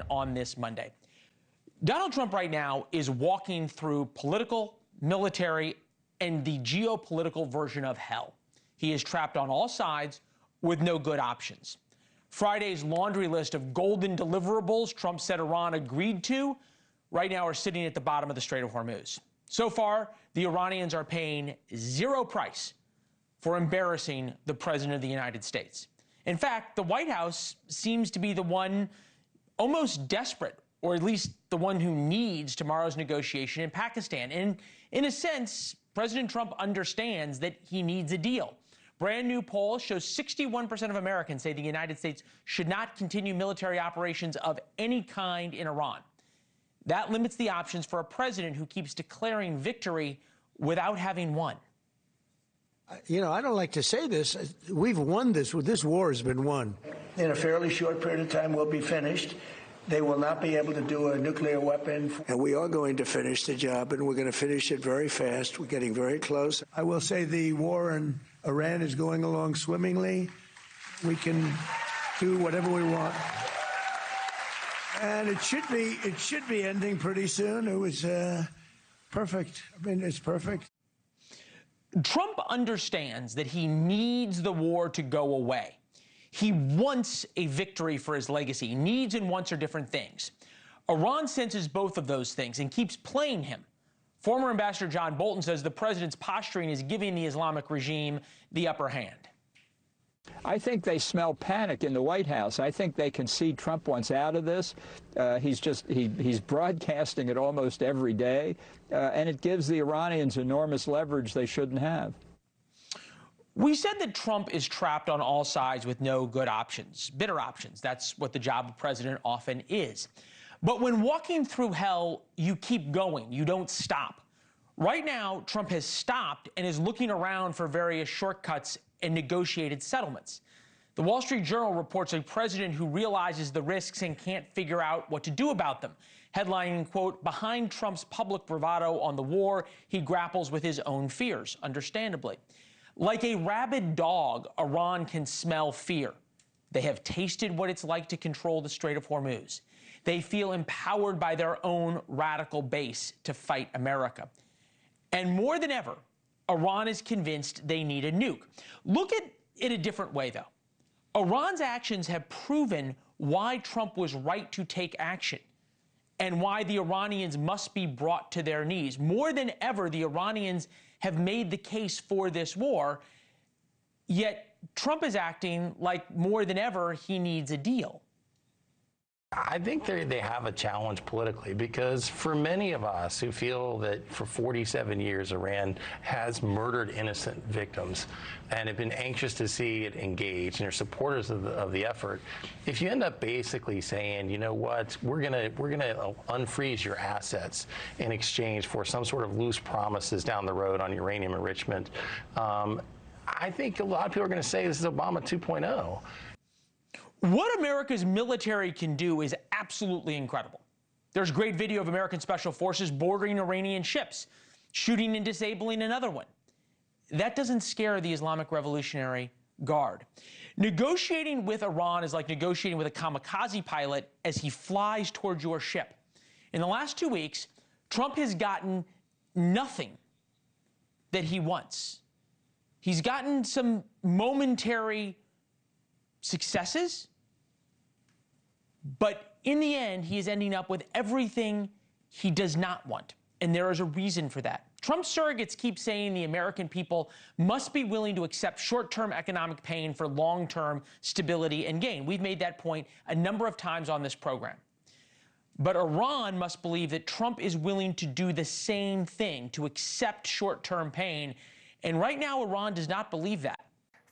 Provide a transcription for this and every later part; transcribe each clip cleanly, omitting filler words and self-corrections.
on this Monday. Donald Trump right now is walking through political, military, and the geopolitical version of hell. He is trapped on all sides with no good options. Friday's laundry list of golden deliverables Trump said Iran agreed to right now are sitting at the bottom of the Strait of Hormuz. So far, the Iranians are paying zero price for embarrassing the President of the United States. In fact, the White House seems to be the one almost desperate, or at least the one who needs tomorrow's negotiation in Pakistan. And in a sense, President Trump understands that he needs a deal. Brand new poll shows 61% of Americans say the United States should not continue military operations of any kind in Iran. That limits the options for a president who keeps declaring victory without having won. You know, I don't like to say this. We've won this. This war has been won. In a fairly short period of time, we'll be finished. They will not be able to do a nuclear weapon. And we are going to finish the job, and we're going to finish it very fast. We're getting very close. I will say the war in Iran is going along swimmingly. We can do whatever we want. And it should be ending pretty soon. It was perfect. I mean, it's perfect. Trump understands that he needs the war to go away. He wants a victory for his legacy. Needs and wants are different things. Iran senses both of those things and keeps playing him. Former Ambassador John Bolton says the president's posturing is giving the Islamic regime the upper hand. I think they smell panic in the White House. I think they can see Trump wants out of this. He's broadcasting it almost every day, and it gives the Iranians enormous leverage they shouldn't have. We said that Trump is trapped on all sides with no good options, bitter options. That's what the job of president often is. But when walking through hell, you keep going. You don't stop. Right now, Trump has stopped and is looking around for various shortcuts and negotiated settlements. The Wall Street Journal reports a president who realizes the risks and can't figure out what to do about them. Headlining, quote, behind Trump's public bravado on the war, he grapples with his own fears, understandably. Like a rabid dog, Iran can smell fear. They have tasted what it's like to control the Strait of Hormuz. They feel empowered by their own radical base to fight America. And more than ever, Iran is convinced they need a nuke. Look at it a different way, though. Iran's actions have proven why Trump was right to take action and why the Iranians must be brought to their knees. More than ever, the Iranians have made the case for this war, yet Trump is acting like more than ever he needs a deal. I think they have a challenge politically because for many of us who feel that for 47 years Iran has murdered innocent victims and have been anxious to see it engaged and are supporters of the effort, if you end up basically saying, you know what, we're gonna unfreeze your assets in exchange for some sort of loose promises down the road on uranium enrichment, I think a lot of people are going to say this is Obama 2.0. What America's military can do is absolutely incredible. There's great video of American special forces boarding Iranian ships, shooting and disabling another one. That doesn't scare the Islamic Revolutionary Guard. Negotiating with Iran is like negotiating with a kamikaze pilot as he flies towards your ship. In the last 2 weeks, Trump has gotten nothing that he wants. He's gotten some momentary successes, but in the end, he is ending up with everything he does not want. And there is a reason for that. Trump surrogates keep saying the American people must be willing to accept short-term economic pain for long-term stability and gain. We've made that point a number of times on this program. But Iran must believe that Trump is willing to do the same thing, to accept short-term pain. And right now, Iran does not believe that.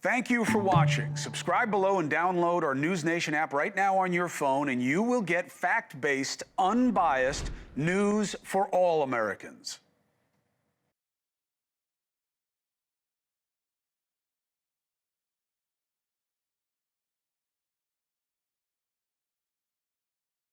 Thank you for watching. Subscribe below and download our NewsNation app right now on your phone, and you will get fact-based, unbiased news for all Americans.